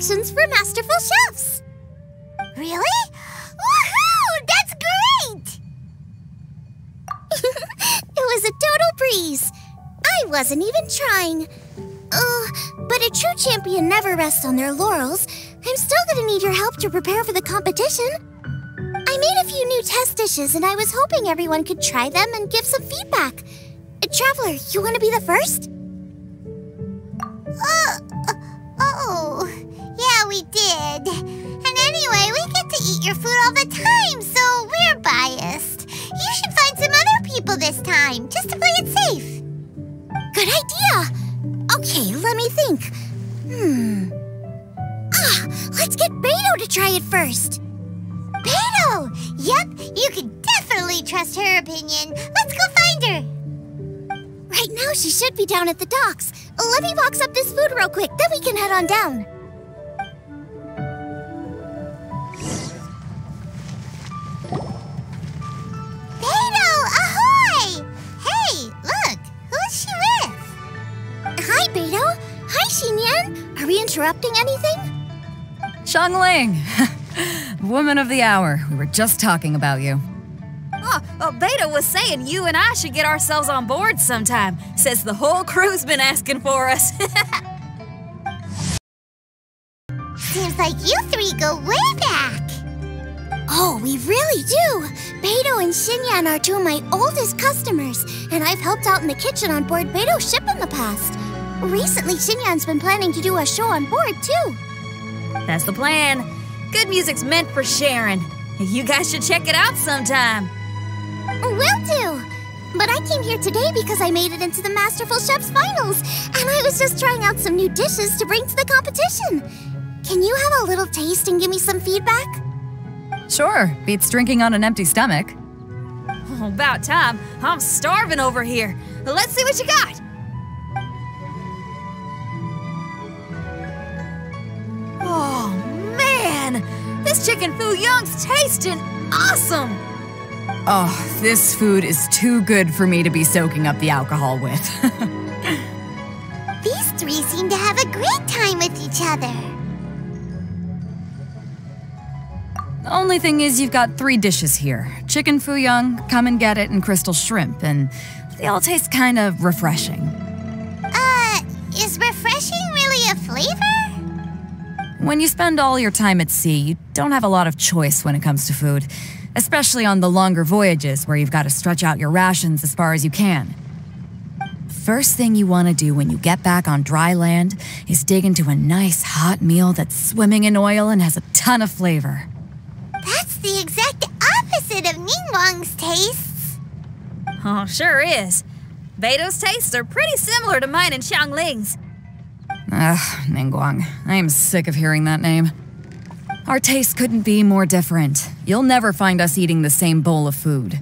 directions for masterful chefs. Really? Woohoo! That's great! It was a total breeze. I wasn't even trying. But a true champion never rests on their laurels. I'm still gonna need your help to prepare for the competition. I made a few new test dishes, and I was hoping everyone could try them and give some feedback. Traveler, you want to be the first? Oh, yeah, we did. And anyway, we get to eat your food all the time, so we're biased. You should find some other people this time, just to play it safe. Good idea. Okay, let me think. Let's get Beto to try it first. Beto! Yep, you can definitely trust her opinion. Let's go find her. Right now, she should be down at the docks. Let me box up this food real quick, then we can head on down. Beto, ahoy! Hey, look, who's she with? Hi, Beto. Hi, Xinyan. Are we interrupting anything? Xiangling! Woman of the hour. We were just talking about you. Beto was saying you and I should get ourselves on board sometime. Says the whole crew's been asking for us. Seems like you three go way back. Oh, we really do. Beto and Xinyan are two of my oldest customers, and I've helped out in the kitchen on board Beto's ship in the past. Recently, Xinyan's been planning to do a show on board, too. That's the plan. Good music's meant for sharing. You guys should check it out sometime. Will do. But I came here today because I made it into the Masterful Chef's finals, and I was just trying out some new dishes to bring to the competition. Can you have a little taste and give me some feedback? Sure, beats drinking on an empty stomach. Oh, about time. I'm starving over here. Let's see what you got. Oh, man! This chicken foo young's tasting awesome! Oh, this food is too good for me to be soaking up the alcohol with. These three seem to have a great time with each other. The only thing is you've got 3 dishes here. Chicken foo young, come and get it, and crystal shrimp, and they all taste kind of refreshing. Is refreshing really a flavor? When you spend all your time at sea, you don't have a lot of choice when it comes to food, especially on the longer voyages where you've got to stretch out your rations as far as you can. First thing you want to do when you get back on dry land is dig into a nice hot meal that's swimming in oil and has a ton of flavor. That's the exact opposite of Ningguang's tastes. Oh, sure is. Beto's tastes are pretty similar to mine and Xiangling's. Ugh, Ningguang. I am sick of hearing that name. Our tastes couldn't be more different. You'll never find us eating the same bowl of food.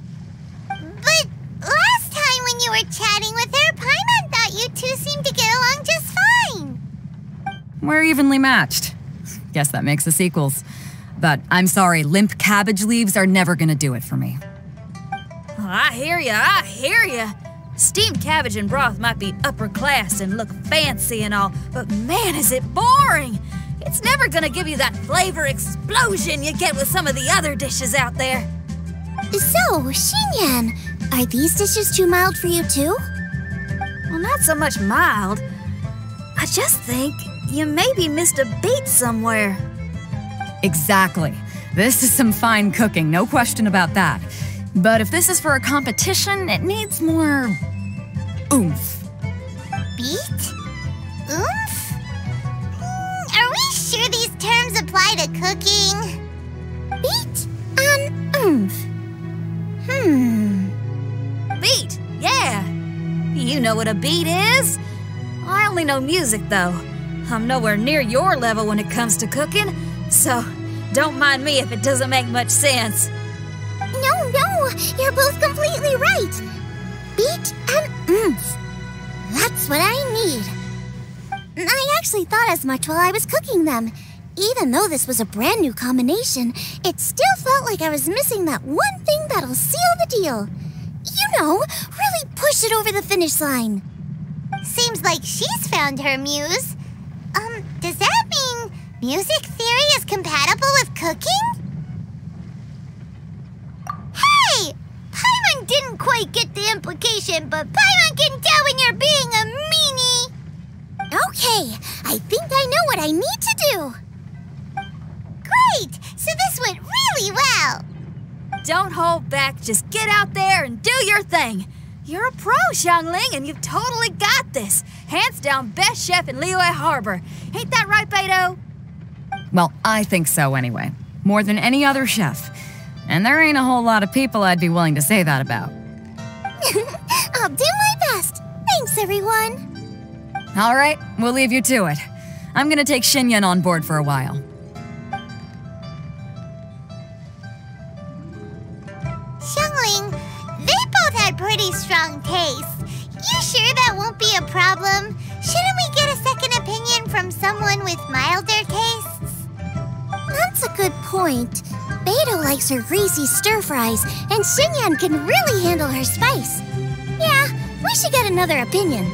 But last time when you were chatting with her, Paimon thought you two seemed to get along just fine. We're evenly matched. Guess that makes us equals. But I'm sorry, limp cabbage leaves are never gonna do it for me. Oh, I hear ya. Steamed cabbage and broth might be upper class and look fancy and all, but man, is it boring! It's never gonna give you that flavor explosion you get with some of the other dishes out there. So, Xinyan, are these dishes too mild for you too? Well, not so much mild. I just think you maybe missed a beat somewhere. Exactly. This is some fine cooking, no question about that. But if this is for a competition, it needs more oomph. Beat? Oomph? Are we sure these terms apply to cooking? Beat and oomph. Beat, yeah. You know what a beat is? I only know music, though. I'm nowhere near your level when it comes to cooking, so don't mind me if it doesn't make much sense. No, you're both completely right. Beat and oomph. That's what I need. I actually thought as much while I was cooking them. Even though this was a brand new combination, it still felt like I was missing that one thing that'll seal the deal. You know, really push it over the finish line. Seems like she's found her muse. Does that mean Music theory is compatible with cooking? Hey! Paimon didn't quite get the implication, but Paimon can tell when you're being a meanie. Okay, I think I know what I need to do. Great! So this went really well. Don't hold back, just get out there and do your thing. You're a pro, Xiangling, and you've totally got this. Hands down best chef in Liyue Harbor. Ain't that right, Beto? Well, I think so anyway. More than any other chef. And there ain't a whole lot of people I'd be willing to say that about. I'll do my best. Thanks, everyone. All right, we'll leave you to it. I'm gonna take Xinyan on board for a while. Xiangling, they both had pretty strong tastes. You sure that won't be a problem? Shouldn't we get a second opinion from someone with milder tastes? That's a good point. Beto likes her greasy stir-fries, and Xinyan can really handle her spice. Yeah, we should get another opinion.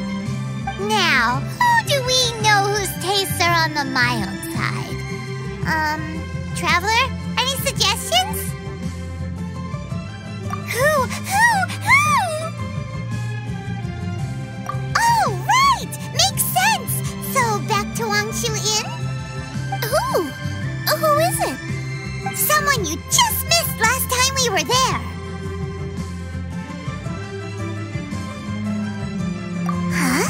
Now, who do we know whose tastes are on the mild side? Traveler, any suggestions? Who? Oh, right! Makes sense! So, back to Wangshu Inn? Who is it? Someone you just missed last time we were there. Huh?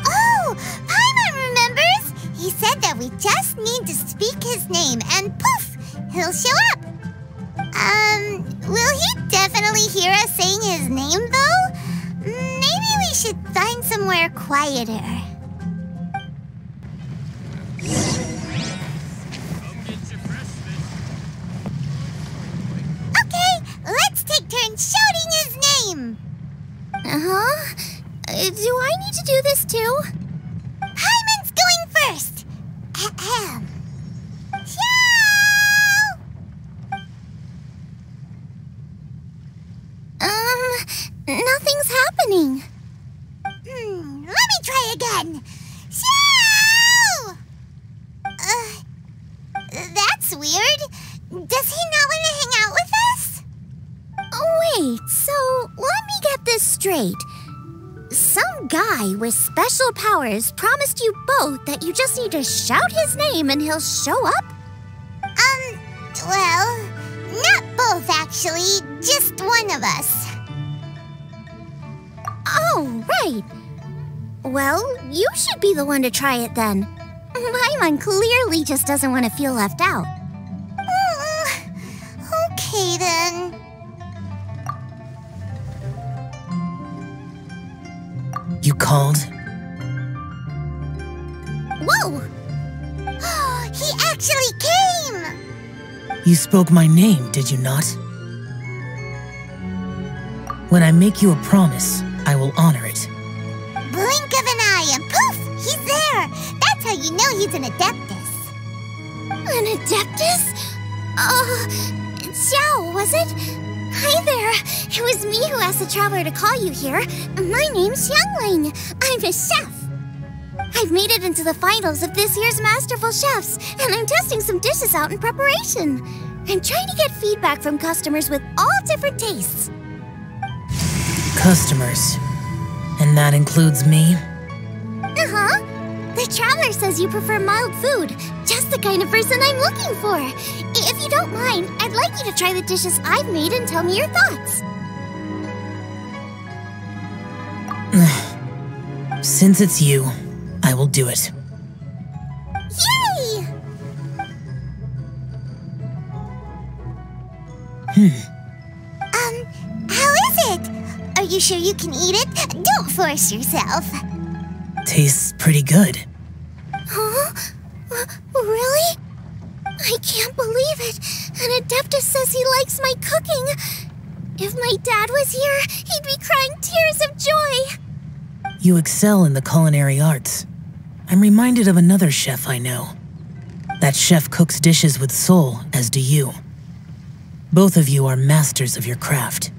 Oh, Paimon remembers! He said that we just need to speak his name and poof, he'll show up. Will he definitely hear us saying his name though? Maybe we should find somewhere quieter. Let's take turns shouting his name! Uh-huh. Do I need to do this too? Paimon's going first! Ahem. Ciao! Nothing's happening. Let me try again. Ciao! That's weird. Does he not want to hang out with us? Wait, so let me get this straight. Some guy with special powers promised you both that you just need to shout his name and he'll show up? Well, not both actually, just one of us. Oh, right. Well, you should be the one to try it then. Paimon clearly just doesn't want to feel left out. Okay then. You called? Whoa! He actually came! You spoke my name, did you not? When I make you a promise, I will honor it. Blink of an eye and poof! He's there! That's how you know he's an Adeptus. An Adeptus? Xiao, was it? Hi there. It was me who asked the traveler to call you here. My name's Xiangling. I'm a chef. I've made it into the finals of this year's Masterful Chefs, and I'm testing some dishes out in preparation. I'm trying to get feedback from customers with all different tastes. Customers. And that includes me? Uh-huh. The traveler says you prefer mild food, just the kind of person I'm looking for. If you don't mind, I'd like you to try the dishes I've made and tell me your thoughts. Since it's you, I will do it. Yay! How is it? Are you sure you can eat it? Don't force yourself. Tastes pretty good. Huh? Really? I can't believe it. An Adeptus says he likes my cooking. If my dad was here, he'd be crying tears of joy. You excel in the culinary arts. I'm reminded of another chef I know. That chef cooks dishes with soul, as do you. Both of you are masters of your craft.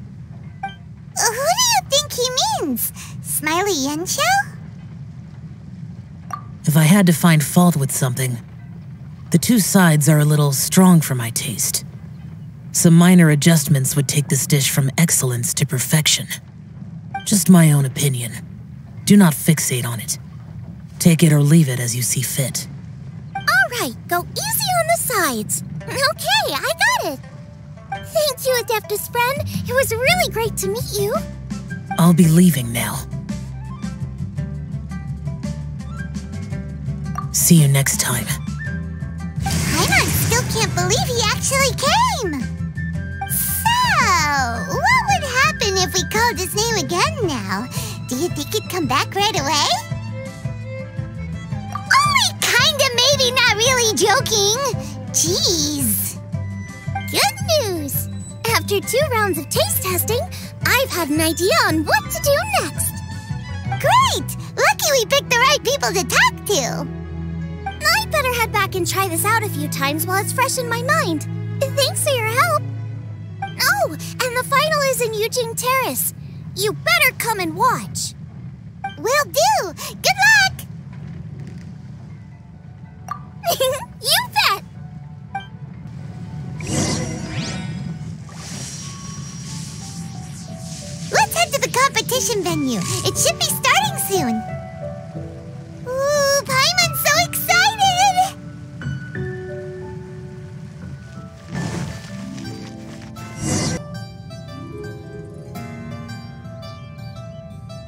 Who do you think he means? Smiley Yanqiao? If I had to find fault with something, The two sides are a little strong for my taste. Some minor adjustments would take this dish from excellence to perfection. Just my own opinion. Do not fixate on it. Take it or leave it as you see fit. Alright, go easy on the sides. Okay, I got it. Thank you, Adeptus friend. It was really great to meet you. I'll be leaving now. See you next time. Paimon still can't believe he actually came! So, what would happen if we called his name again now? Do you think he'd come back right away? Only kinda, maybe, not really joking. Jeez. Good news! After 2 rounds of taste testing, I've had an idea on what to do next. Great! Lucky we picked the right people to talk to. I'd better head back and try this out a few times while it's fresh in my mind. Thanks for your help. Oh, and the final is in Eugene Terrace. You better come and watch. Will do. Good luck! You bet! Let's head to the competition venue. It should be starting soon. Ooh, Paimon's so excited!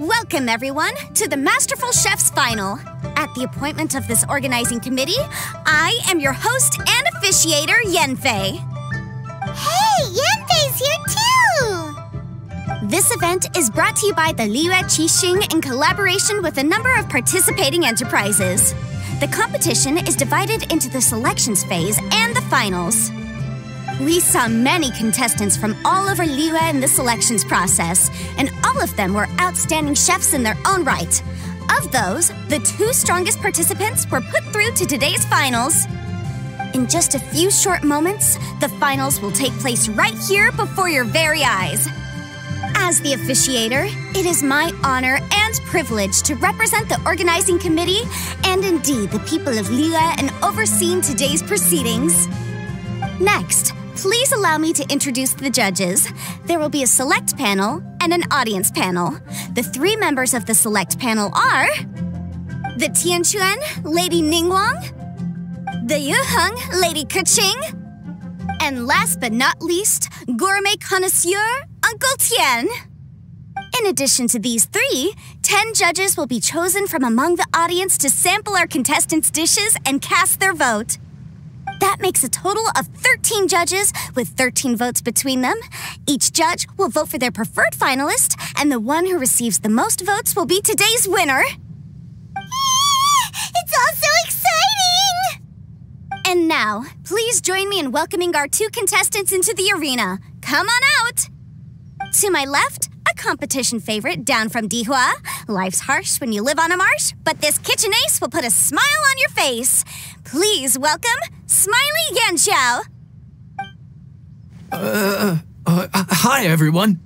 Welcome, everyone, to the Masterful Chef's Final. At the appointment of this organizing committee, I am your host and officiator, Yanfei. Hey, Yanfei's here too! This event is brought to you by the Liyue Qixing in collaboration with a number of participating enterprises. The competition is divided into the selections phase and the finals. We saw many contestants from all over Liyue in the selections process, and all of them were outstanding chefs in their own right. Of those, the 2 strongest participants were put through to today's finals. In just a few short moments, the finals will take place right here before your very eyes. As the officiator, it is my honor and privilege to represent the organizing committee and indeed the people of Liyue in overseeing today's proceedings. Next, please allow me to introduce the judges. There will be a select panel and an audience panel. The 3 members of the select panel are the Tianquan, Lady Ningguang, the Yuheng, Lady Keqing, and last but not least, gourmet connoisseur, Uncle Tian. In addition to these 3, 10 judges will be chosen from among the audience to sample our contestants' dishes and cast their vote. That makes a total of 13 judges with 13 votes between them. Each judge will vote for their preferred finalist, and the one who receives the most votes will be today's winner. It's all so exciting! And now, please join me in welcoming our 2 contestants into the arena. Come on out! To my left, a competition favorite down from Dihua. Life's harsh when you live on a marsh, but this kitchen ace will put a smile on your face. Please welcome Smiley Yanxiao. Hi, everyone.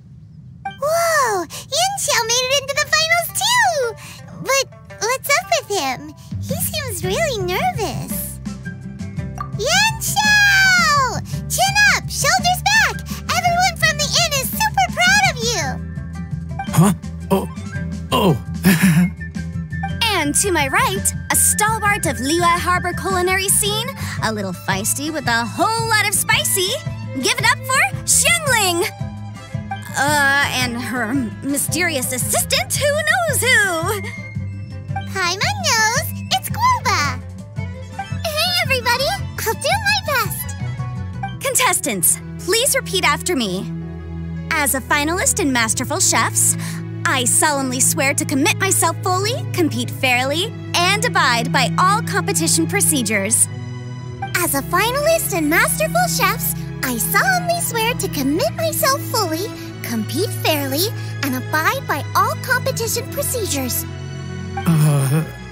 Whoa, Yanxiao made it into the finals too! But what's up with him? He seems really nervous. Yanxiao! Chin up, shoulders back! Everyone from the inn is super proud of you! Huh? Oh. And to my right, a stalwart of Liyue Harbor culinary scene, a little feisty with a whole lot of spicy. Give it up for Xiangling! And her mysterious assistant, who knows who? Paimon knows, it's Guoba! Hey, everybody! I'll do my best. Contestants, please repeat after me. As a finalist in Masterful Chefs, I solemnly swear to commit myself fully, compete fairly, and abide by all competition procedures. As a finalist in Masterful Chefs, I solemnly swear to commit myself fully, compete fairly, and abide by all competition procedures.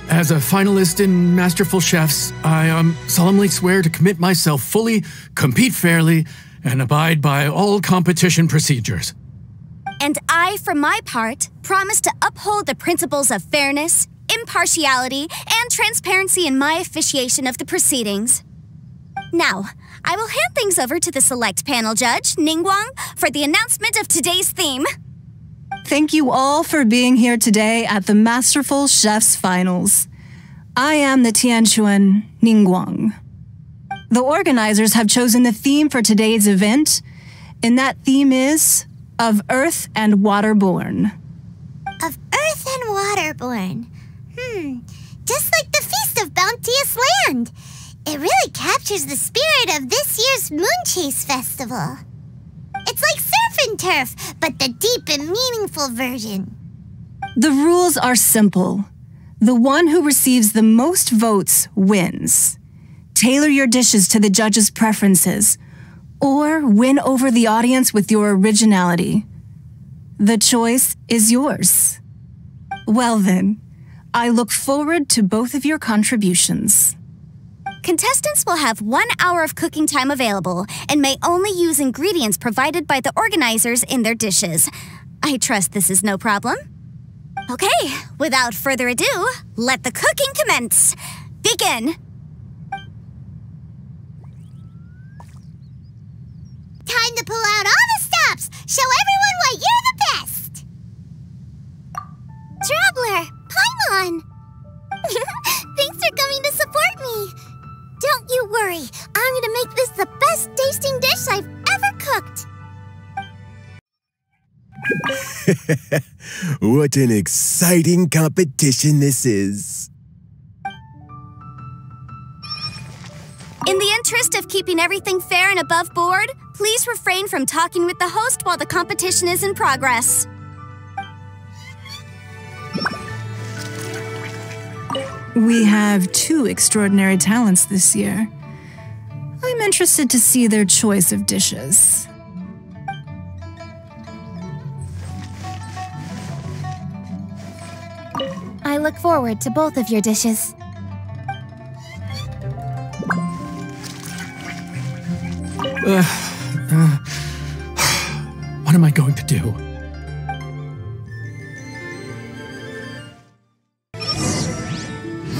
As a finalist in Masterful Chefs, I solemnly swear to commit myself fully, compete fairly, and abide by all competition procedures. And I, for my part, promise to uphold the principles of fairness, impartiality, and transparency in my officiation of the proceedings. Now, I will hand things over to the select panel judge, Ningguang, for the announcement of today's theme. Thank you all for being here today at the Masterful Chef's Finals. I am the Tianquan Ningguang. The organizers have chosen the theme for today's event, and that theme is Of Earth and Waterborn. Of Earth and Waterborn. Just like the Feast of Bounteous Land. It really captures the spirit of this year's Moonchase Festival. It's like surf and turf, but the deep and meaningful version. The rules are simple. The one who receives the most votes wins. Tailor your dishes to the judges' preferences, or win over the audience with your originality. The choice is yours. Well then, I look forward to both of your contributions. Contestants will have 1 hour of cooking time available and may only use ingredients provided by the organizers in their dishes. I trust this is no problem. Okay, without further ado, let the cooking commence. Begin! Time to pull out all the stops! Show everyone why you're the best! Traveler, Paimon! Thanks for coming to support me. Don't you worry, I'm gonna make this the best tasting dish I've ever cooked. What an exciting competition this is. In the interest of keeping everything fair and above board, please refrain from talking with the host while the competition is in progress. We have 2 extraordinary talents this year. I'm interested to see their choice of dishes. I look forward to both of your dishes. What am I going to do?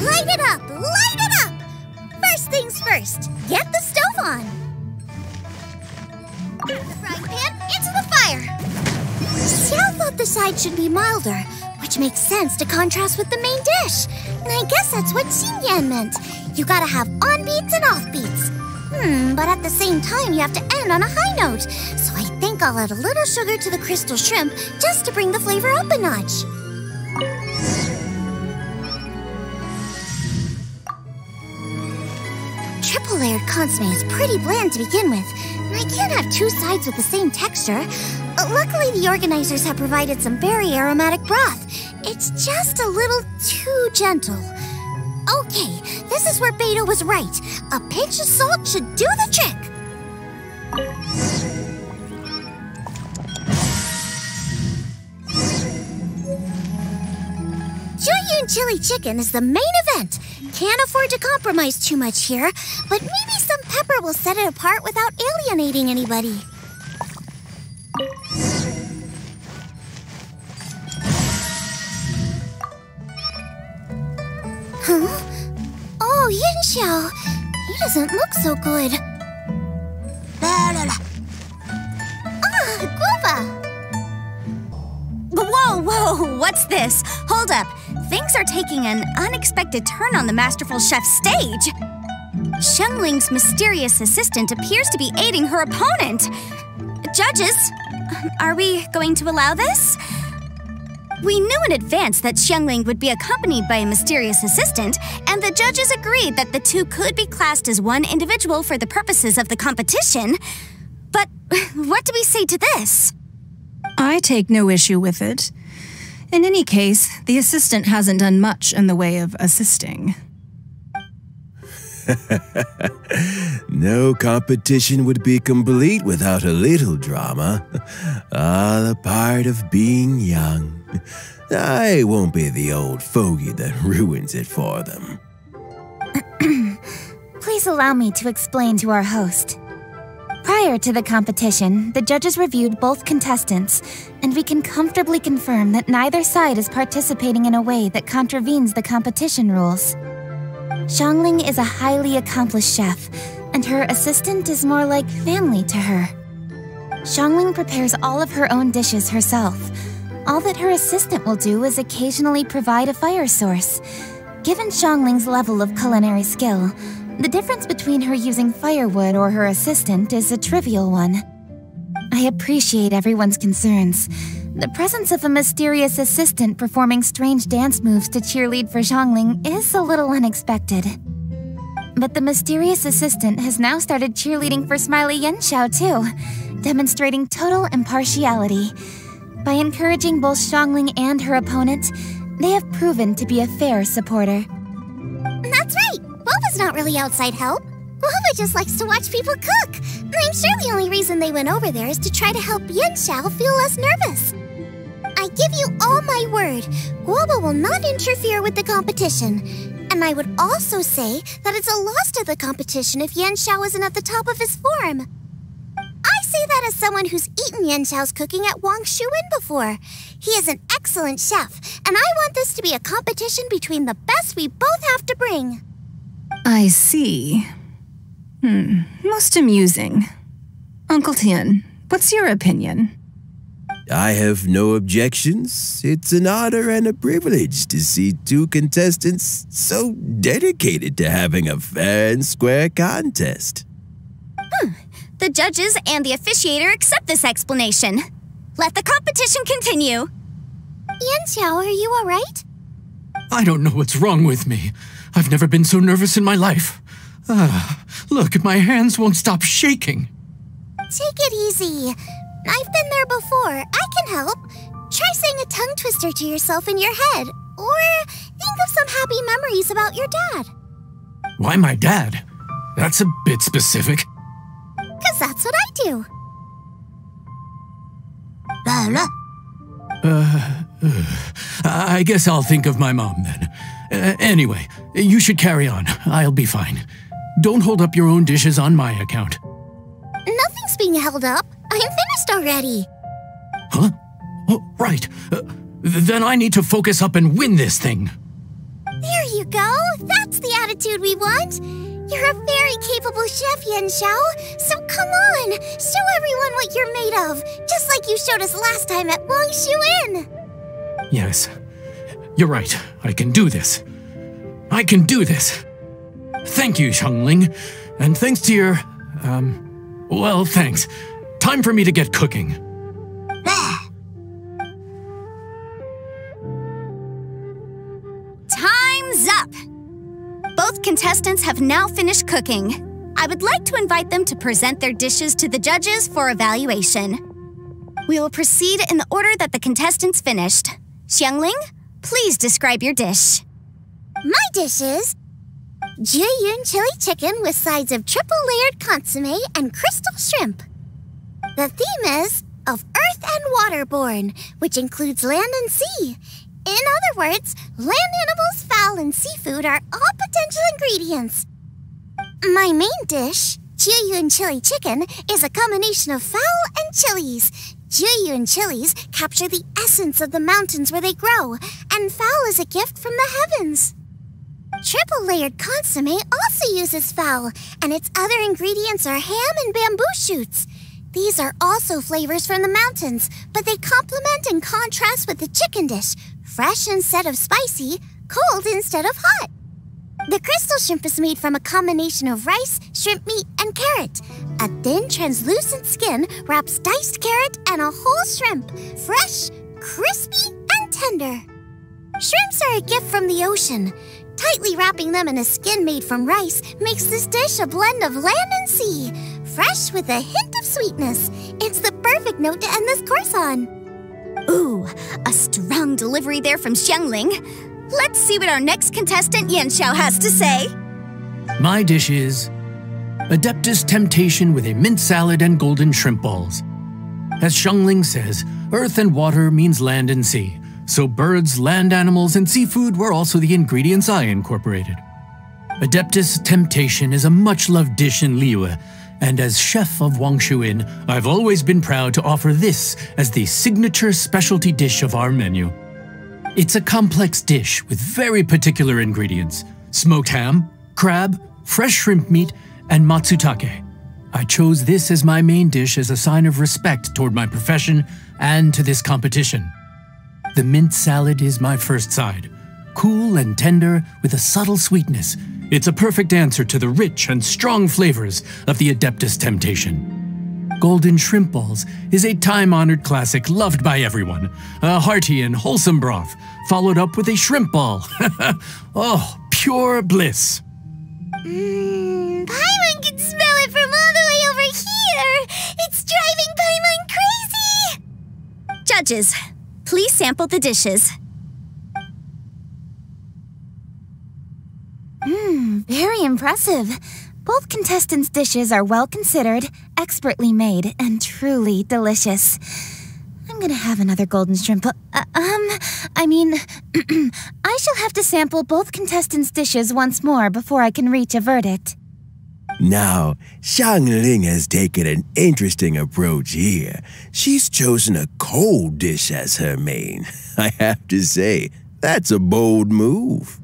Light it up! Light it up! First things first, get the stove on. The frying pan into the fire. Xiao thought the side should be milder, which makes sense to contrast with the main dish. And I guess that's what Xinyan meant. You gotta have on-beats and off-beats. But at the same time, you have to end on a high note. So I think I'll add a little sugar to the crystal shrimp just to bring the flavor up a notch. Triple-layered consommé is pretty bland to begin with, and I can't have 2 sides with the same texture. Luckily, the organizers have provided some very aromatic broth. It's just a little too gentle. Okay, this is where Beto was right. A pinch of salt should do the trick. Jueyun chili chicken is the main event. Can't afford to compromise too much here, but maybe some pepper will set it apart without alienating anybody. Huh? Oh, Yinxiao. He doesn't look so good. Guava! Whoa, what's this? Hold up. Things are taking an unexpected turn on the Masterful Chef's stage. Xiangling's mysterious assistant appears to be aiding her opponent. Judges, are we going to allow this? We knew in advance that Xiangling would be accompanied by a mysterious assistant, and the judges agreed that the 2 could be classed as one individual for the purposes of the competition. But what do we say to this? I take no issue with it. In any case, the assistant hasn't done much in the way of assisting. No competition would be complete without a little drama. All a part of being young. I won't be the old fogey that ruins it for them. Please allow me to explain to our host. Prior to the competition, the judges reviewed both contestants, and we can comfortably confirm that neither side is participating in a way that contravenes the competition rules. Xiangling is a highly accomplished chef, and her assistant is more like family to her. Xiangling prepares all of her own dishes herself. All that her assistant will do is occasionally provide a fire source. Given Xiangling's level of culinary skill, the difference between her using firewood or her assistant is a trivial one. I appreciate everyone's concerns. The presence of a mysterious assistant performing strange dance moves to cheerlead for Xiangling is a little unexpected. But the mysterious assistant has now started cheerleading for Smiley Yanxiao too, demonstrating total impartiality. By encouraging both Xiangling and her opponent, they have proven to be a fair supporter. That's right! Boba's not really outside help. Boba just likes to watch people cook. I'm sure the only reason they went over there is to try to help Yanxiao feel less nervous. I give you all my word, Boba will not interfere with the competition. And I would also say that it's a loss to the competition if Yanxiao isn't at the top of his form. I say that as someone who's eaten Yanxiao's cooking at Wangshuin before. He is an excellent chef, and I want this to be a competition between the best we both have to bring. I see. Most amusing. Uncle Tian, what's your opinion? I have no objections. It's an honor and a privilege to see two contestants so dedicated to having a fair and square contest. The judges and the officiator accept this explanation. Let the competition continue. Yanxiao, are you all right? I don't know what's wrong with me. I've never been so nervous in my life. Look, my hands won't stop shaking. Take it easy. I've been there before. I can help. Try saying a tongue twister to yourself in your head. Or think of some happy memories about your dad. Why my dad? That's a bit specific. 'Cause that's what I do. I guess I'll think of my mom then. Anyway, you should carry on. I'll be fine. Don't hold up your own dishes on my account. Nothing's being held up. I'm finished already. Huh? Oh, right. Then I need to focus up and win this thing. There you go. That's the attitude we want. You're a very capable chef, Yanxiao. So come on, show everyone what you're made of, just like you showed us last time at Wangshuin. Yes, you're right. I can do this. I can do this. Thank you, Xiangling. And thanks to your, well, thanks. Time for me to get cooking. Time's up! Both contestants have now finished cooking. I would like to invite them to present their dishes to the judges for evaluation. We will proceed in the order that the contestants finished. Xiangling, please describe your dish. My dish is Jiyun chili chicken with sides of triple-layered consommé and crystal shrimp. The theme is of earth and waterborne, which includes land and sea. In other words, land animals, fowl, and seafood are all potential ingredients. My main dish, Jiyun chili chicken, is a combination of fowl and chilies. Jiyun chilies capture the essence of the mountains where they grow, and fowl is a gift from the heavens. Triple-layered consommé also uses fowl, and its other ingredients are ham and bamboo shoots. These are also flavors from the mountains, but they complement and contrast with the chicken dish, fresh instead of spicy, cold instead of hot. The crystal shrimp is made from a combination of rice, shrimp meat, and carrot. A thin, translucent skin wraps diced carrot and a whole shrimp, fresh, crispy, and tender. Shrimps are a gift from the ocean. Tightly wrapping them in a skin made from rice makes this dish a blend of land and sea, fresh with a hint of sweetness. It's the perfect note to end this course on. Ooh, a strong delivery there from Xiangling. Let's see what our next contestant Yanxiao has to say. My dish is Adeptus Temptation with a mint salad and golden shrimp balls. As Xiangling says, earth and water means land and sea. So birds, land animals, and seafood were also the ingredients I incorporated. Adeptus Temptation is a much-loved dish in Liyue, and as chef of Wangshuin, I've always been proud to offer this as the signature specialty dish of our menu. It's a complex dish with very particular ingredients: smoked ham, crab, fresh shrimp meat, and matsutake. I chose this as my main dish as a sign of respect toward my profession and to this competition. The mint salad is my first side. Cool and tender with a subtle sweetness, it's a perfect answer to the rich and strong flavors of the Adeptus Temptation. Golden shrimp balls is a time-honored classic loved by everyone. A hearty and wholesome broth, followed up with a shrimp ball. Oh, pure bliss. Paimon can smell it from all the way over here! It's driving Paimon crazy! Judges, please sample the dishes. Very impressive. Both contestants' dishes are well considered, expertly made, and truly delicious. I'm gonna have another golden shrimp. I shall have to sample both contestants' dishes once more before I can reach a verdict. Now, Xiangling has taken an interesting approach here. She's chosen a cold dish as her main. I have to say, that's a bold move.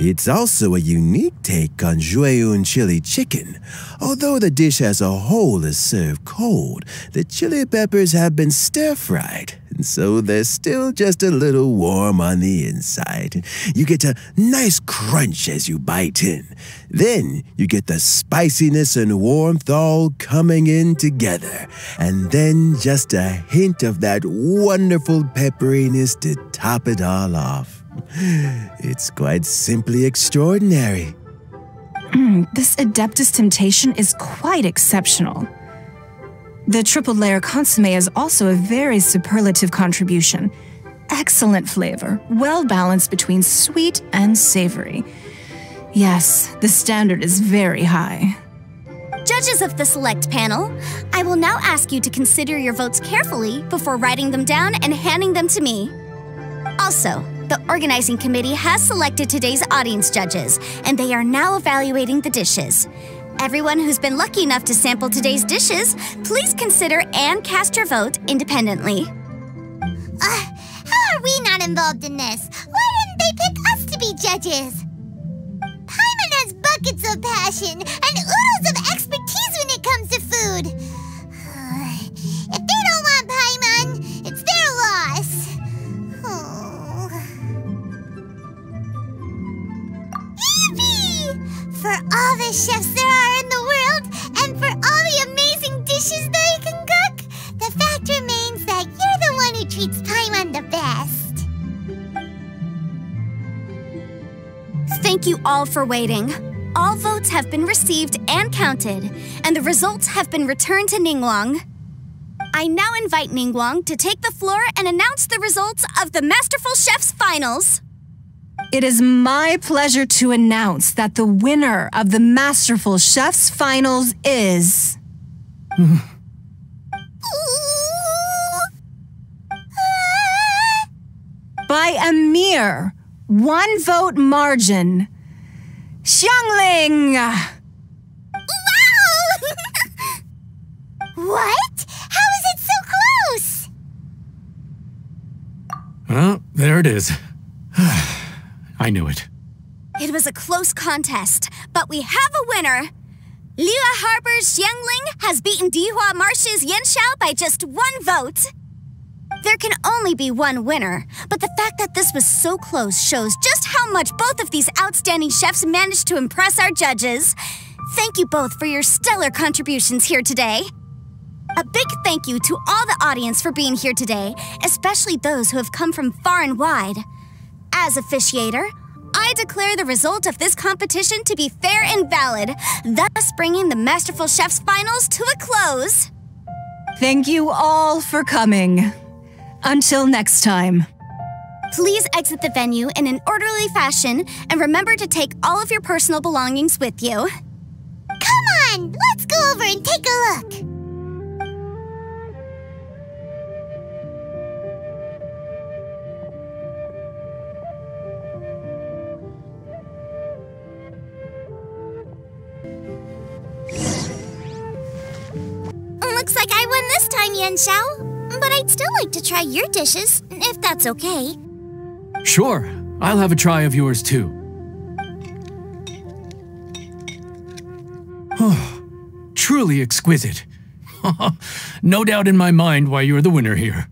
It's also a unique take on Jueyun chili chicken. Although the dish as a whole is served cold, the chili peppers have been stir-fried, and so they're still just a little warm on the inside. You get a nice crunch as you bite in. Then you get the spiciness and warmth all coming in together, and then just a hint of that wonderful pepperiness to top it all off. It's quite simply extraordinary. This Adeptus Temptation is quite exceptional. The triple layer consomme is also a very superlative contribution. Excellent flavor, well balanced between sweet and savory. Yes, the standard is very high. Judges of the select panel, I will now ask you to consider your votes carefully before writing them down and handing them to me. Also, the organizing committee has selected today's audience judges, and they are now evaluating the dishes. Everyone who's been lucky enough to sample today's dishes, please consider and cast your vote independently. How are we not involved in this? Why didn't they pick us to be judges? Paimon has buckets of passion and oodles of expertise when it comes to food. If they don't want Paimon, it's their loss. Yippee! For all the chefs there are in the world, and for all the amazing dishes they can cook, the fact remains that you're the one who treats Paimon the best. Thank you all for waiting. All votes have been received and counted, and the results have been returned to Ningguang. I now invite Ningguang to take the floor and announce the results of the Masterful Chef's Finals. It is my pleasure to announce that the winner of the Masterful Chef's Finals is... by a mere 1 vote margin, Xiangling! Wow! What? How is it so close? Well, there it is. I knew it. It was a close contest, but we have a winner. Liyue Harbor's Xiangling has beaten Dihua Marsh's Yanxiao by just 1 vote. There can only be one winner, but the fact that this was so close shows just how much both of these outstanding chefs managed to impress our judges. Thank you both for your stellar contributions here today. A big thank you to all the audience for being here today, especially those who have come from far and wide. As officiator, I declare the result of this competition to be fair and valid, thus bringing the Masterful Chef's Finals to a close. Thank you all for coming. Until next time. Please exit the venue in an orderly fashion and remember to take all of your personal belongings with you. Come on, let's go over and take a look. Looks like I won this time, Yanxiao. But I'd still like to try your dishes, if that's okay. Sure, I'll have a try of yours too. Truly exquisite. No doubt in my mind why you're the winner here.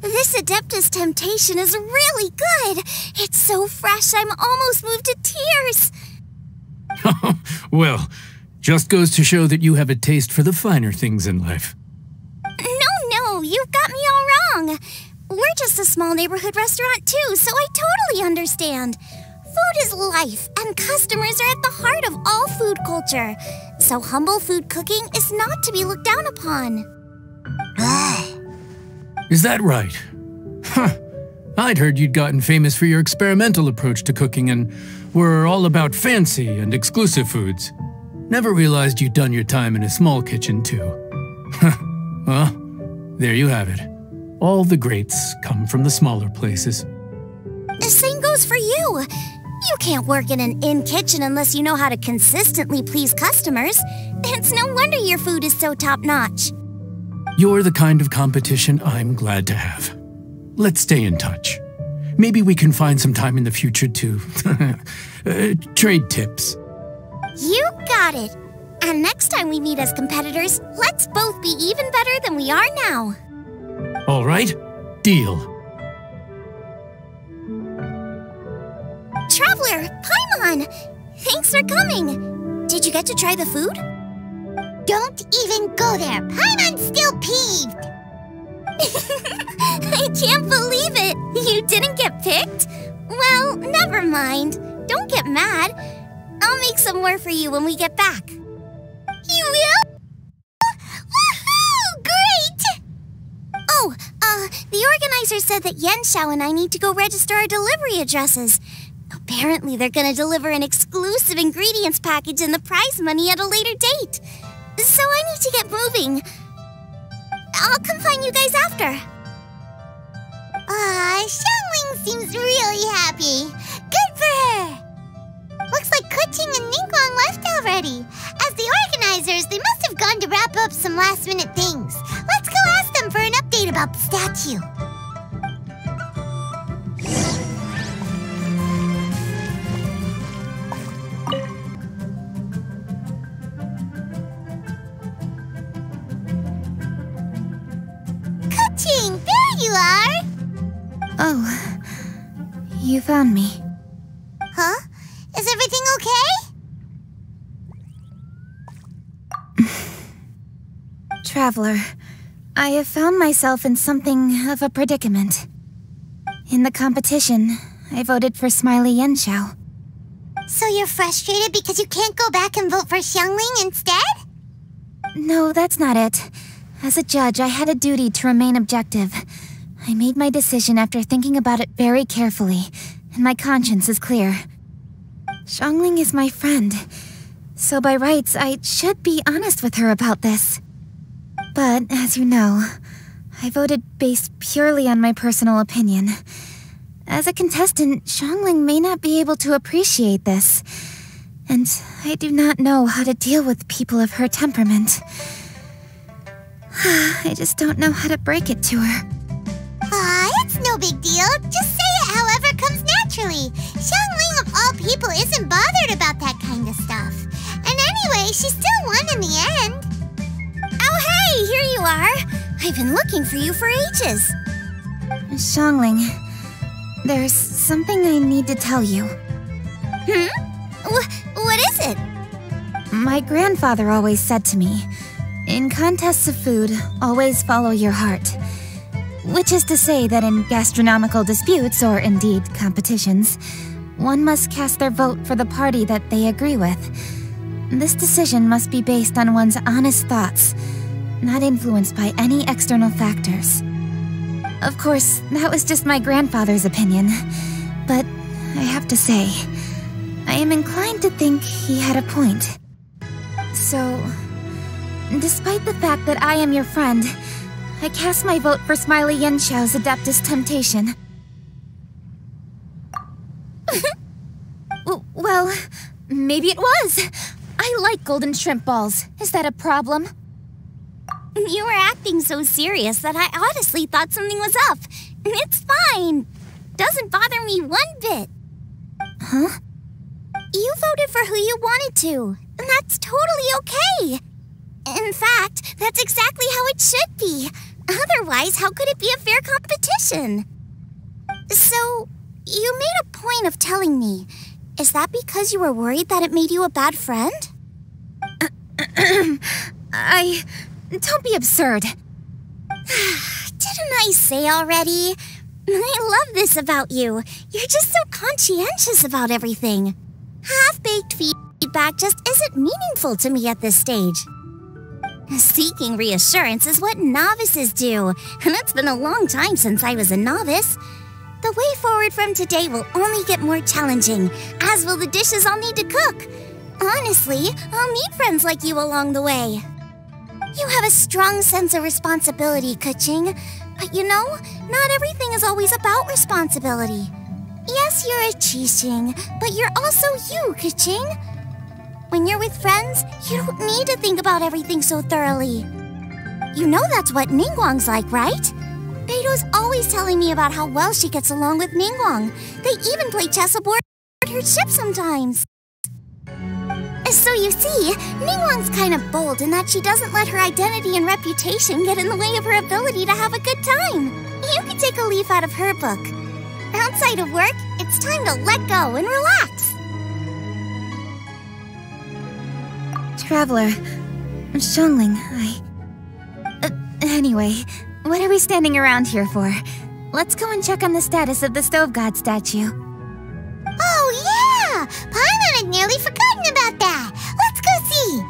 This Adeptus Temptation is really good. It's so fresh, I'm almost moved to tears. Well, just goes to show that you have a taste for the finer things in life. No, you've got me all wrong. We're just a small neighborhood restaurant too, so I totally understand. Food is life, and customers are at the heart of all food culture. So humble food cooking is not to be looked down upon. Is that right? Huh. I'd heard you'd gotten famous for your experimental approach to cooking and were all about fancy and exclusive foods. Never realized you'd done your time in a small kitchen too. Well, there you have it. All the greats come from the smaller places. The same goes for you. You can't work in an inn kitchen unless you know how to consistently please customers. It's no wonder your food is so top-notch. You're the kind of competition I'm glad to have. Let's stay in touch. Maybe we can find some time in the future to trade tips. You got it. And next time we meet as competitors, let's both be even better than we are now. All right, deal. Traveler, Paimon! Thanks for coming. Did you get to try the food? Don't even go there. Paimon's still peeved. I can't believe it. You didn't get picked? Well, never mind. Don't get mad. I'll make some more for you when we get back. You will? Woohoo! Great! Oh, the organizer said that Yenshao and I need to go register our delivery addresses. Apparently, they're gonna deliver an exclusive ingredients package and the prize money at a later date. So I need to get moving. I'll come find you guys after. Xiangling seems really happy. Good for her. Looks like Kuching and Ningguang left already. As the organizers, they must have gone to wrap up some last-minute things. Let's go ask them for an update about the statue. Kuching, there you are! Oh, you found me. Huh? Is everything okay? Traveler, I have found myself in something of a predicament. In the competition, I voted for Smiley Yenshao. So you're frustrated because you can't go back and vote for Xiangling instead? No, that's not it. As a judge, I had a duty to remain objective. I made my decision after thinking about it very carefully, and my conscience is clear. Xiangling is my friend, so by rights, I should be honest with her about this. But, as you know, I voted based purely on my personal opinion. As a contestant, Xiangling may not be able to appreciate this, and I do not know how to deal with people of her temperament. I just don't know how to break it to her. It's no big deal. Just say it however comes naturally. Xiangling of all people isn't bothered about that kind of stuff. And anyway, she still won in the end. Oh, hey, here you are. I've been looking for you for ages. Xiangling, there's something I need to tell you. What is it? My grandfather always said to me, in contests of food, always follow your heart. Which is to say that in gastronomical disputes, or indeed competitions, one must cast their vote for the party that they agree with. This decision must be based on one's honest thoughts, not influenced by any external factors. Of course, that was just my grandfather's opinion, but I have to say, I am inclined to think he had a point. So, despite the fact that I am your friend, I cast my vote for Smiley Yenshao's Adeptus Temptation. Well, maybe it was. I like golden shrimp balls. Is that a problem? You were acting so serious that I honestly thought something was up. It's fine. Doesn't bother me one bit. Huh? You voted for who you wanted to, and that's totally okay. In fact, that's exactly how it should be. Otherwise, how could it be a fair competition? So, you made a point of telling me. Is that because you were worried that it made you a bad friend? Don't be absurd. Didn't I say already? I love this about you. You're just so conscientious about everything. Half-baked feedback just isn't meaningful to me at this stage. Seeking reassurance is what novices do, and it's been a long time since I was a novice. The way forward from today will only get more challenging, as will the dishes I'll need to cook. Honestly, I'll need friends like you along the way. You have a strong sense of responsibility, Kuching. But you know, not everything is always about responsibility. Yes, you're a Qixing, but you're also you, Kuching. When you're with friends, you don't need to think about everything so thoroughly. You know that's what Ningguang's like, right? Beido's always telling me about how well she gets along with Ningguang. They even play chess aboard her ship sometimes. So you see, Ningguang's kind of bold in that she doesn't let her identity and reputation get in the way of her ability to have a good time. You could take a leaf out of her book. Outside of work, it's time to let go and relax. Traveler, Xiangling, anyway, what are we standing around here for? Let's go and check on the status of the Stove God statue. Oh, yeah! Paimon had nearly forgotten about that. Let's go see.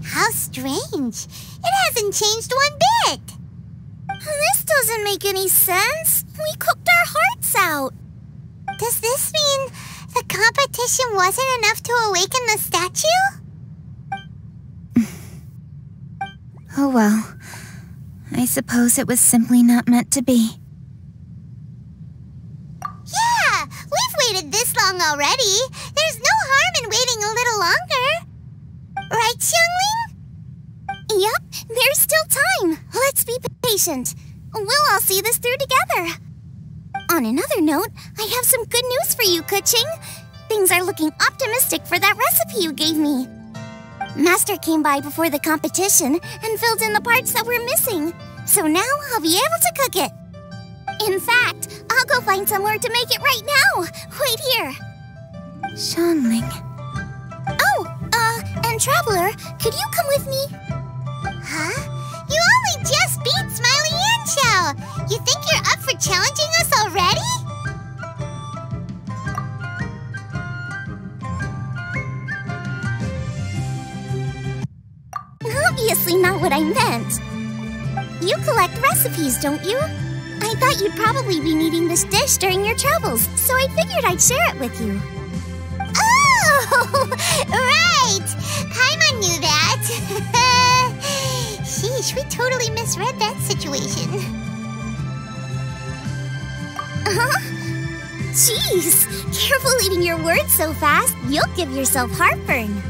How strange. It hasn't changed one bit. This doesn't make any sense. We cooked our hearts out. Does this mean the competition wasn't enough to awaken the statue? Oh well. I suppose it was simply not meant to be. Yeah, we've waited this long already. There's no harm in waiting a little longer. Right, Xiangling? Yep, there's still time. Let's be patient. We'll all see this through together. On another note, I have some good news for you, Kuching. Things are looking optimistic for that recipe you gave me. Master came by before the competition and filled in the parts that were missing. So now I'll be able to cook it. In fact, I'll go find somewhere to make it right now. Wait here. Xiangling. Oh, and Traveler, could you come with me? Huh? You only just beat Smiley Yanxiao. You think you're up for challenging us already? Obviously not what I meant. You collect recipes, don't you? I thought you'd probably be needing this dish during your travels, so I figured I'd share it with you. Oh, right! Paimon knew that. Sheesh, we totally misread that situation. Huh? Jeez, careful eating your words so fast, you'll give yourself heartburn.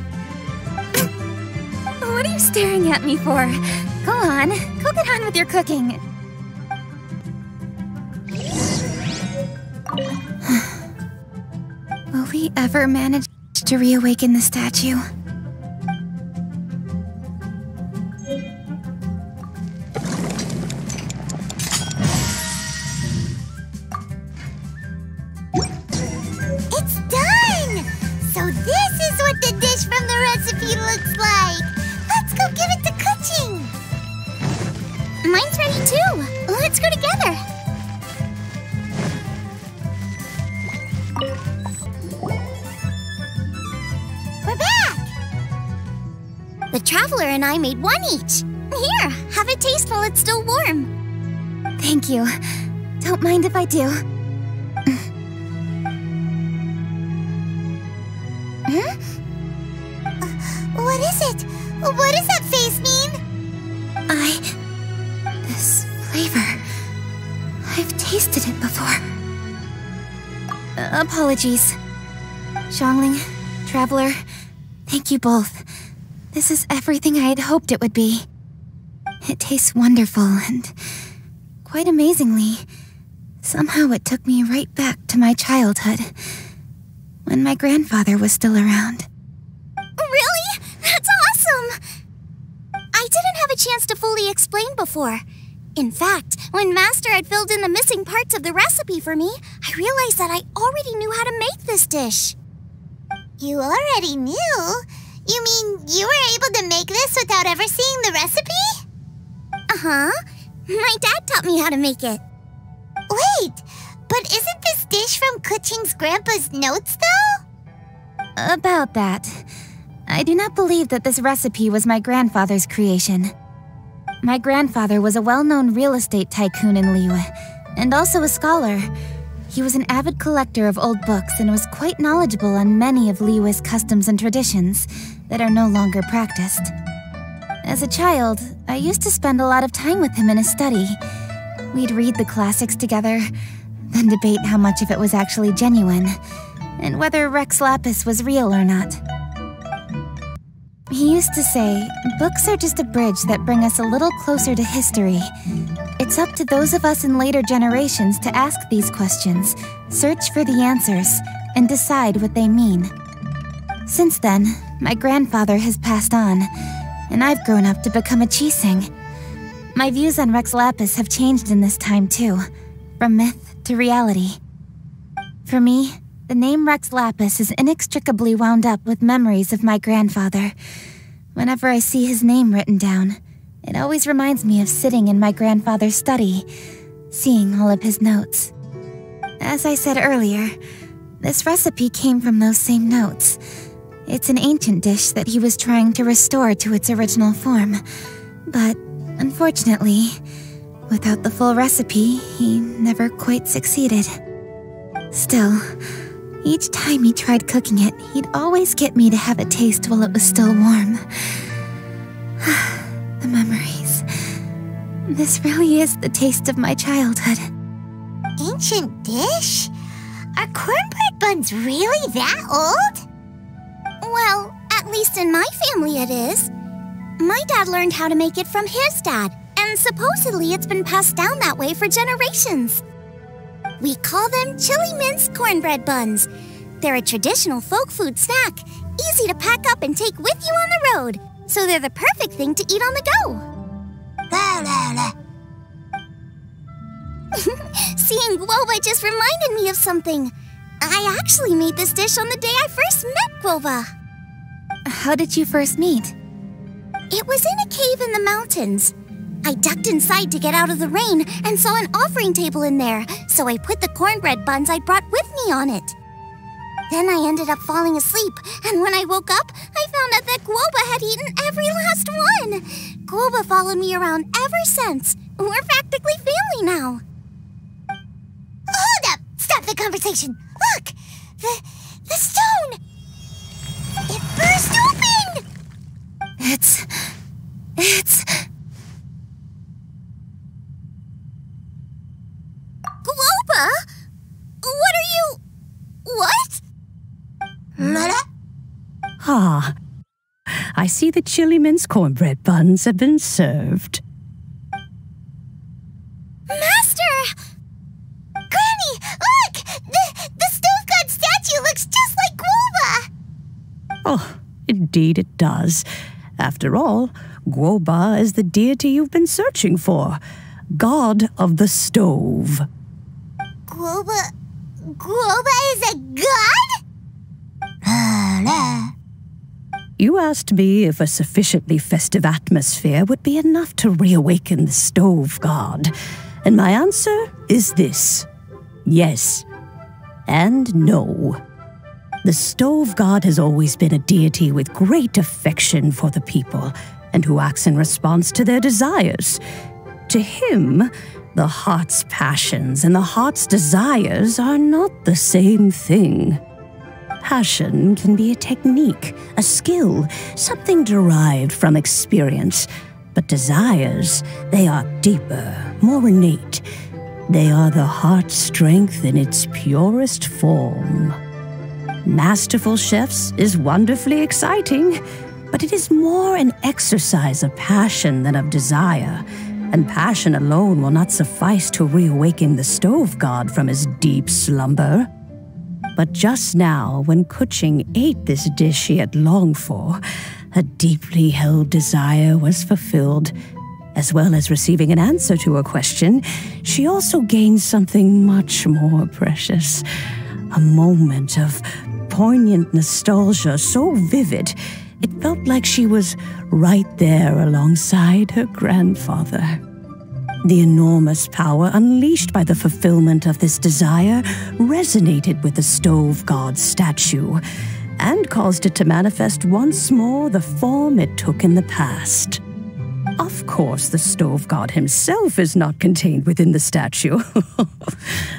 What are you staring at me for? Go on, go get on with your cooking. Will we ever manage to reawaken the statue? It's done! So this is what the dish from the recipe looks like. Let's go give it to Kuching. Mine's ready too. Let's go together. We're back! The Traveler and I made one each. Here, have a taste while it's still warm. Thank you. Don't mind if I do. What is it? What does that face mean? This flavor... I've tasted it before. Apologies. Xiangling, Traveler, thank you both. This is everything I had hoped it would be. It tastes wonderful and... quite amazingly, somehow it took me right back to my childhood, when my grandfather was still around. Really? That's awesome! I didn't have a chance to fully explain before. In fact, when Master had filled in the missing parts of the recipe for me, I realized that I already knew how to make this dish. You already knew? You mean you were able to make this without ever seeing the recipe? Uh-huh. My dad taught me how to make it. Wait, but isn't this dish from Kuching's grandpa's notes, though? About that. I do not believe that this recipe was my grandfather's creation. My grandfather was a well-known real estate tycoon in Liyue, and also a scholar. He was an avid collector of old books and was quite knowledgeable on many of Liyue's customs and traditions that are no longer practiced. As a child, I used to spend a lot of time with him in his study. We'd read the classics together, then debate how much of it was actually genuine, and whether Rex Lapis was real or not. He used to say, books are just a bridge that bring us a little closer to history. It's up to those of us in later generations to ask these questions, search for the answers, and decide what they mean. Since then, my grandfather has passed on, and I've grown up to become a Qixing. My views on Rex Lapis have changed in this time too, from myth to reality. For me, the name Rex Lapis is inextricably wound up with memories of my grandfather. Whenever I see his name written down, it always reminds me of sitting in my grandfather's study, seeing all of his notes. As I said earlier, this recipe came from those same notes. It's an ancient dish that he was trying to restore to its original form. But, unfortunately, without the full recipe, he never quite succeeded. Still, each time he tried cooking it, he'd always get me to have a taste while it was still warm. The memories. This really is the taste of my childhood. Ancient dish? Are cornbread buns really that old? Well, at least in my family it is. My dad learned how to make it from his dad, and supposedly it's been passed down that way for generations. We call them chili mince cornbread buns. They're a traditional folk food snack, easy to pack up and take with you on the road, so they're the perfect thing to eat on the go. La la la. Seeing Guoba just reminded me of something. I actually made this dish on the day I first met Guoba. How did you first meet? It was in a cave in the mountains. I ducked inside to get out of the rain and saw an offering table in there, so I put the cornbread buns I'd brought with me on it. Then I ended up falling asleep, and when I woke up, I found out that Guoba had eaten every last one. Guoba followed me around ever since. We're practically family now. Hold up! Stop the conversation! Look! The stone! It burst open! It's... Guoba? What are you... What? Ah, I see the chili mince cornbread buns have been served. Master! Granny, look! The stove god statue looks just like Guoba! Oh, indeed it does. After all, Guoba is the deity you've been searching for, god of the stove. Guoba is a god? You asked me if a sufficiently festive atmosphere would be enough to reawaken the stove god, and my answer is this: yes and no. The stove god has always been a deity with great affection for the people, and who acts in response to their desires. To him, the heart's passions and the heart's desires are not the same thing. Passion can be a technique, a skill, something derived from experience. But desires, they are deeper, more innate. They are the heart's strength in its purest form. Masterful chefs is wonderfully exciting, but it is more an exercise of passion than of desire. and passion alone will not suffice to reawaken the stove god from his deep slumber. But just now, when Kuching ate this dish she had longed for, a deeply held desire was fulfilled. As well as receiving an answer to her question, she also gained something much more precious. A moment of poignant nostalgia so vivid, it felt like she was right there alongside her grandfather. The enormous power unleashed by the fulfillment of this desire resonated with the stove god's statue and caused it to manifest once more the form it took in the past. Of course, the stove god himself is not contained within the statue.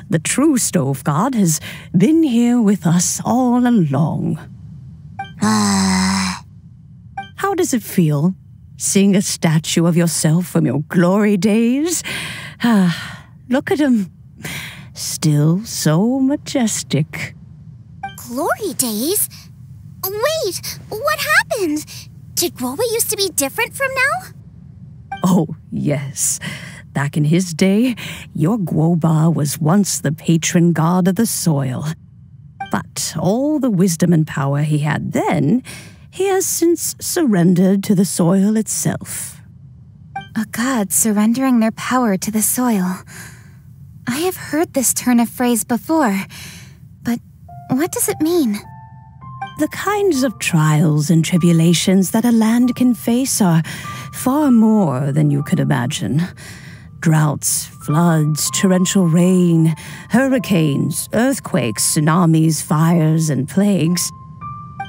The true stove god has been here with us all along. How does it feel, seeing a statue of yourself from your glory days? Look at him. Still so majestic. Glory days? Wait, what happened? Did Groba used to be different from now? Oh, yes. Back in his day, your Guoba was once the patron god of the soil. But all the wisdom and power he had then, he has since surrendered to the soil itself. A god surrendering their power to the soil. I have heard this turn of phrase before, but what does it mean? The kinds of trials and tribulations that a land can face are far more than you could imagine. Droughts, floods, torrential rain, hurricanes, earthquakes, tsunamis, fires, and plagues.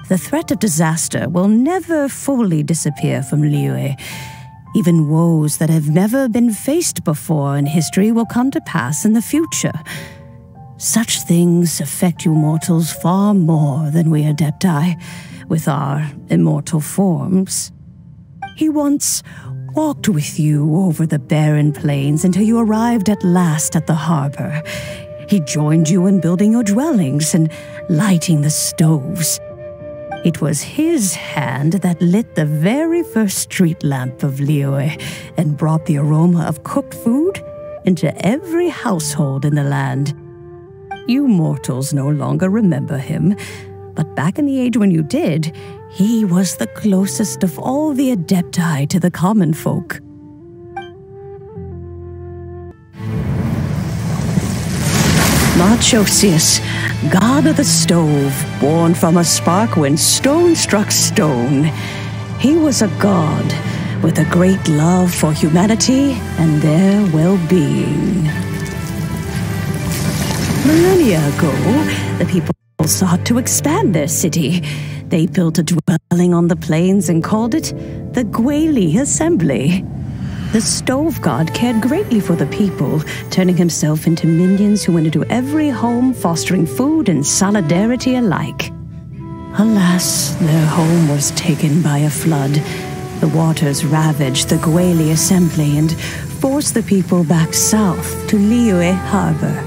The threat of disaster will never fully disappear from Liyue. Even woes that have never been faced before in history will come to pass in the future. Such things affect you mortals far more than we Adepti, with our immortal forms. He once walked with you over the barren plains until you arrived at last at the harbor. He joined you in building your dwellings and lighting the stoves. It was his hand that lit the very first street lamp of Liyue and brought the aroma of cooked food into every household in the land. You mortals no longer remember him, but back in the age when you did, he was the closest of all the Adepti to the common folk. Marchosius, god of the stove, born from a spark when stone struck stone. He was a god with a great love for humanity and their well-being. Millennia ago, the people sought to expand their city. They built a dwelling on the plains and called it the Gueli Assembly. The stove god cared greatly for the people, turning himself into minions who went into every home, fostering food and solidarity alike. Alas, their home was taken by a flood. The waters ravaged the Gueli Assembly and forced the people back south to Liyue Harbor.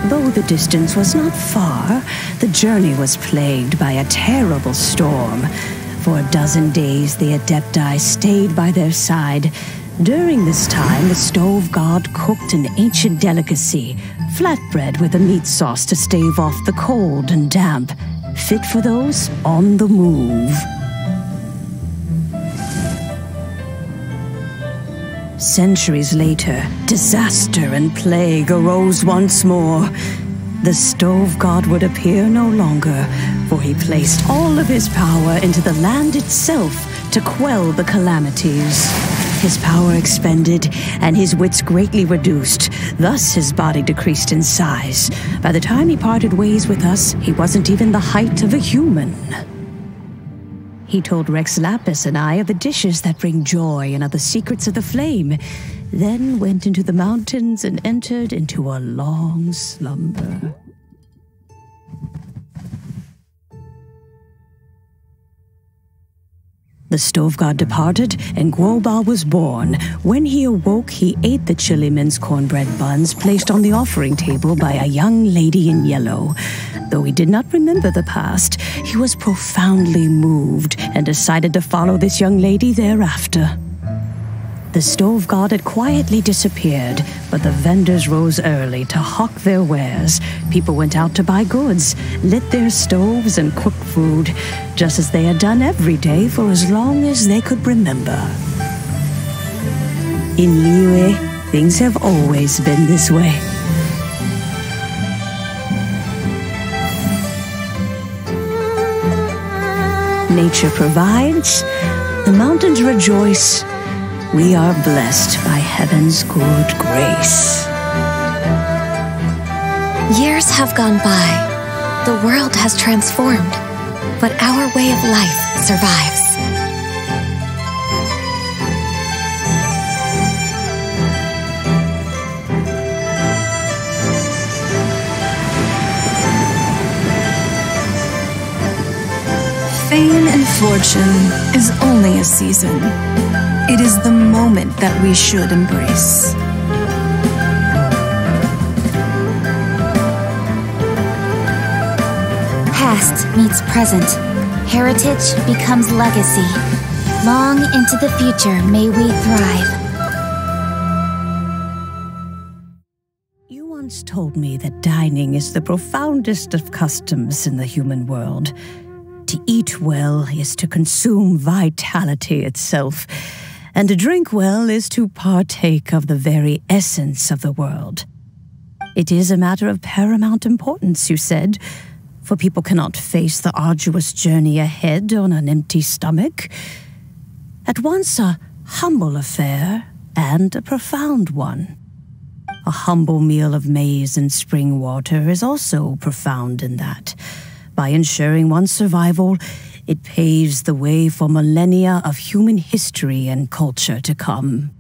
Though the distance was not far, the journey was plagued by a terrible storm. For a dozen days, the Adepti stayed by their side. During this time, the stove god cooked an ancient delicacy, flatbread with a meat sauce to stave off the cold and damp, fit for those on the move. Centuries later, disaster and plague arose once more. The stove god would appear no longer, for he placed all of his power into the land itself to quell the calamities. His power expended, and his wits greatly reduced. Thus his body decreased in size. By the time he parted ways with us, he wasn't even the height of a human. He told Rex Lapis and I of the dishes that bring joy and of the secrets of the flame, then went into the mountains and entered into a long slumber. The stove god departed, and Guoba was born. When he awoke, he ate the chili mince cornbread buns placed on the offering table by a young lady in yellow. Though he did not remember the past, he was profoundly moved and decided to follow this young lady thereafter. The stove god had quietly disappeared, but the vendors rose early to hawk their wares. People went out to buy goods, lit their stoves, and cooked food, just as they had done every day for as long as they could remember. In Liyue, things have always been this way. Nature provides, the mountains rejoice. We are blessed by heaven's good grace. Years have gone by. The world has transformed, but our way of life survives. Fame and fortune is only a season. It is the moment that we should embrace. Past meets present. Heritage becomes legacy. Long into the future may we thrive. You once told me that dining is the profoundest of customs in the human world. To eat well is to consume vitality itself, and to drink well is to partake of the very essence of the world. It is a matter of paramount importance, you said, for people cannot face the arduous journey ahead on an empty stomach. At once a humble affair and a profound one. A humble meal of maize and spring water is also profound in that. By ensuring one's survival, it paves the way for millennia of human history and culture to come.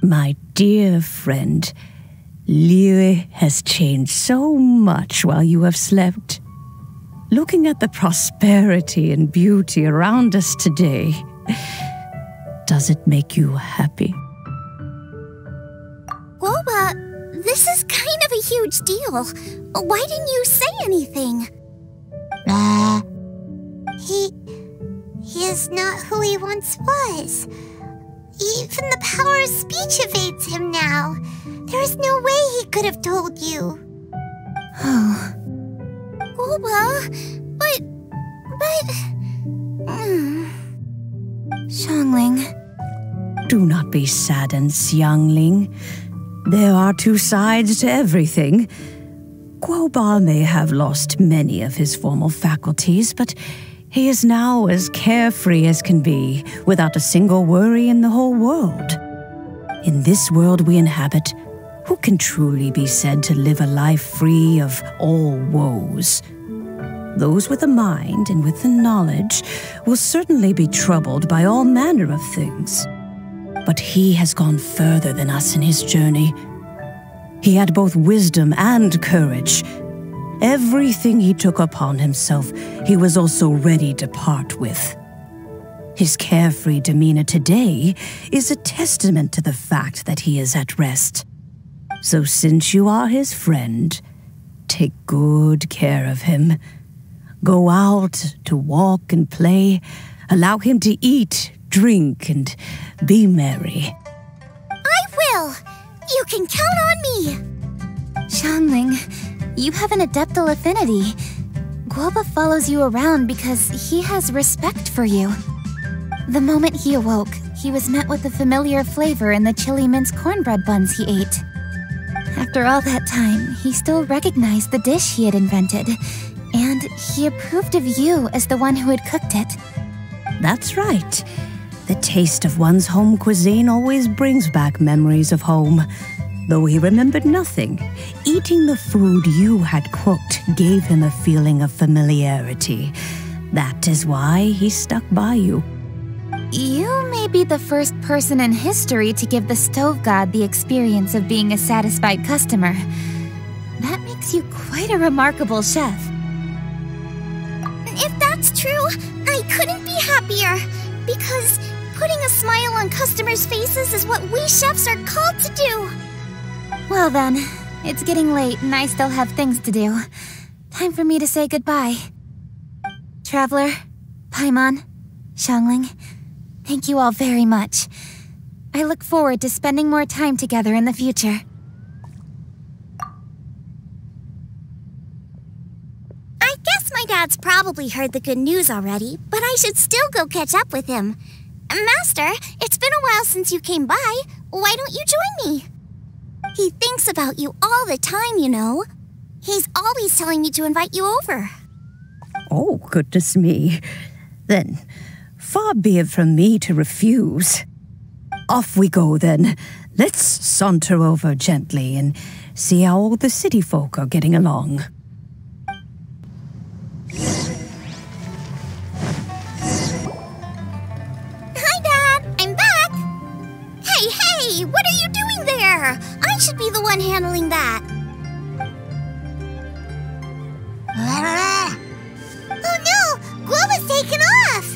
My dear friend, Liyue has changed so much while you have slept. Looking at the prosperity and beauty around us today, does it make you happy? Guoba, this is kind of a huge deal. Why didn't you say anything? He is not who he once was. Even the power of speech evades him now. There is no way he could have told you. Oh. Guoba, but... Xiangling. Do not be saddened, Xiangling. There are two sides to everything. Guoba may have lost many of his formal faculties, but he is now as carefree as can be, without a single worry in the whole world. In this world we inhabit, who can truly be said to live a life free of all woes? Those with a mind and with the knowledge will certainly be troubled by all manner of things. But he has gone further than us in his journey. He had both wisdom and courage. Everything he took upon himself, he was also ready to part with. His carefree demeanor today is a testament to the fact that he is at rest. So since you are his friend, take good care of him. Go out to walk and play. Allow him to eat, drink, and be merry. I will! You can count on me! Xiangling, you have an adeptal affinity. Guoba follows you around because he has respect for you. The moment he awoke, he was met with the familiar flavor in the chili mince cornbread buns he ate. After all that time, he still recognized the dish he had invented, and he approved of you as the one who had cooked it. That's right. The taste of one's home cuisine always brings back memories of home. Though he remembered nothing, eating the food you had cooked gave him a feeling of familiarity. That is why he stuck by you. You may be the first person in history to give the stove god the experience of being a satisfied customer. That makes you quite a remarkable chef. If that's true, I couldn't be happier. Because putting a smile on customers' faces is what we chefs are called to do. Well then, it's getting late and I still have things to do. Time for me to say goodbye. Traveler, Paimon, Xiangling, thank you all very much. I look forward to spending more time together in the future. I guess my dad's probably heard the good news already, but I should still go catch up with him. Master, it's been a while since you came by. Why don't you join me? He thinks about you all the time, you know. He's always telling me to invite you over. Oh, goodness me. Then, far be it from me to refuse. Off we go, then. Let's saunter over gently and see how all the city folk are getting along. Hi, Dad! I'm back! Hey! What are you doing there? I should be the one handling that. Oh no! Guoba's taken off!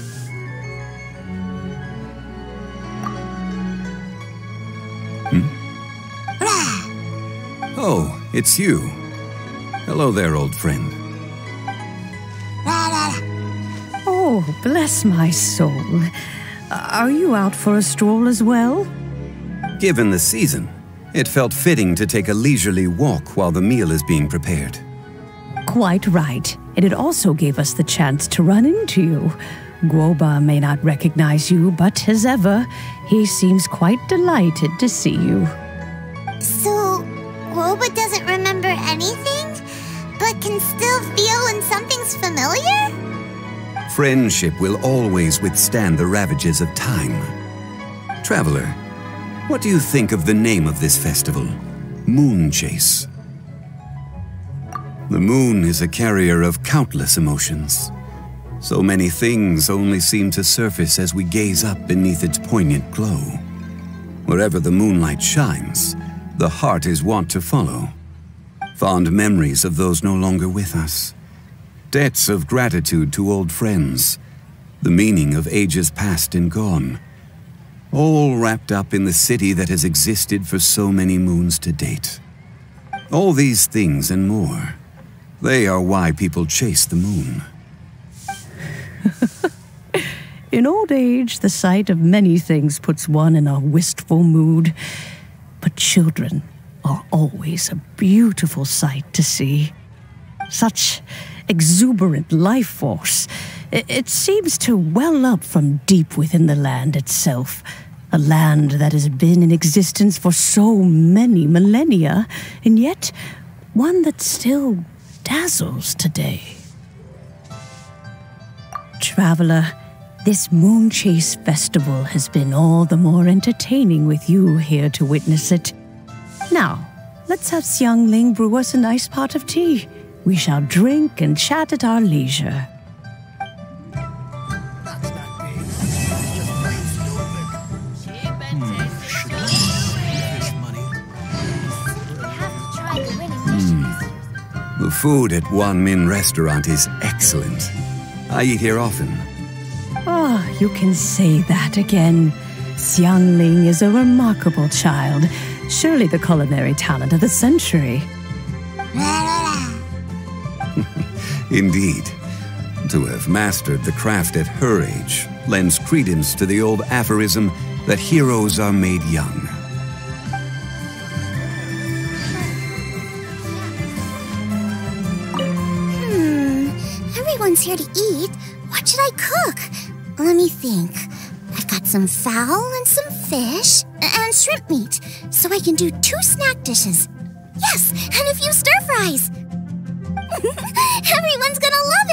Oh, it's you. Hello there, old friend. Oh, bless my soul. Are you out for a stroll as well? Given the season, it felt fitting to take a leisurely walk while the meal is being prepared. Quite right. And it also gave us the chance to run into you. Guoba may not recognize you, but as ever, he seems quite delighted to see you. So, Guoba doesn't remember anything, but can still feel when something's familiar? Friendship will always withstand the ravages of time. Traveler, what do you think of the name of this festival? Moon Chase. The moon is a carrier of countless emotions. So many things only seem to surface as we gaze up beneath its poignant glow. Wherever the moonlight shines, the heart is wont to follow. Fond memories of those no longer with us. Debts of gratitude to old friends. The meaning of ages past and gone. All wrapped up in the city that has existed for so many moons to date. All these things and more. They are why people chase the moon. In old age, the sight of many things puts one in a wistful mood. But children are always a beautiful sight to see. Such exuberant life force. It seems to well up from deep within the land itself. A land that has been in existence for so many millennia, and yet one that still dazzles today. Traveler, this Moon Chase Festival has been all the more entertaining with you here to witness it. Now, let's have Xiangling brew us a nice pot of tea. We shall drink and chat at our leisure. The food at Wan Min restaurant is excellent. I eat here often. Ah, you can say that again. Xiangling is a remarkable child. Surely the culinary talent of the century. Indeed. To have mastered the craft at her age lends credence to the old aphorism that heroes are made young. Everyone's here to eat. What should I cook? Let me think. I've got some fowl and some fish and shrimp meat, so I can do 2 snack dishes. Yes, and a few stir fries. Everyone's gonna love